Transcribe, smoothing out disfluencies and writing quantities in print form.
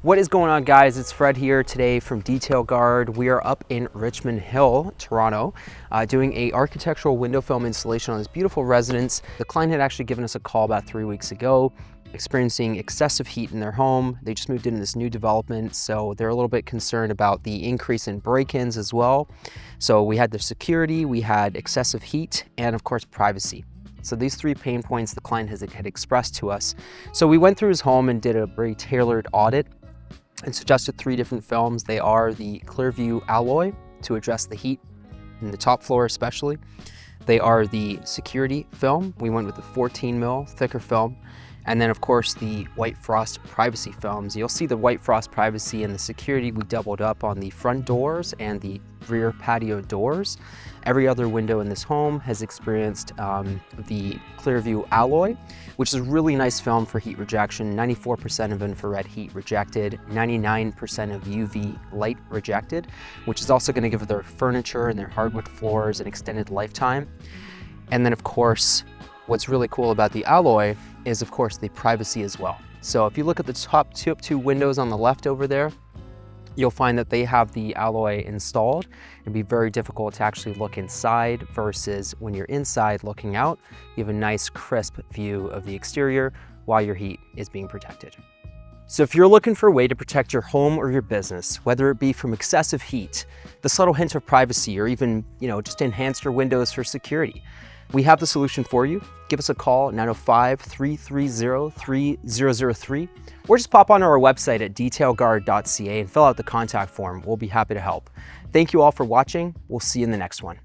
What is going on, guys? It's Fred here today from Detail Guard. We are up in Richmond Hill, Toronto, doing a architectural window film installation on this beautiful residence. The client had actually given us a call about 3 weeks ago, experiencing excessive heat in their home. They just moved into this new development, so they're a little bit concerned about the increase in break-ins as well. So we had the security, we had excessive heat, and of course privacy. So these three pain points the client had expressed to us. So we went through his home and did a very tailored audit and suggested 3 different films. They are the Clearview alloy to address the heat in the top floor especially. They are the security film. We went with the 14 mil thicker film. And then of course the white frost privacy films. You'll see the white frost privacy and the security we doubled up on the front doors and the rear patio doors. Every other window in this home has experienced the Clearview alloy, which is a really nice film for heat rejection. 94% of infrared heat rejected, 99% of UV light rejected, which is also going to give their furniture and their hardwood floors an extended lifetime. And then of course, what's really cool about the alloy is of course the privacy as well. So if you look at the top two windows on the left over there, you'll find that they have the alloy installed. It'd be very difficult to actually look inside versus when you're inside looking out, you have a nice crisp view of the exterior while your heat is being protected. So if you're looking for a way to protect your home or your business, whether it be from excessive heat, the subtle hint of privacy, or even, just enhance your windows for security, we have the solution for you. Give us a call at 905-330-3003, or just pop onto our website at detailguard.ca and fill out the contact form. We'll be happy to help. Thank you all for watching. We'll see you in the next one.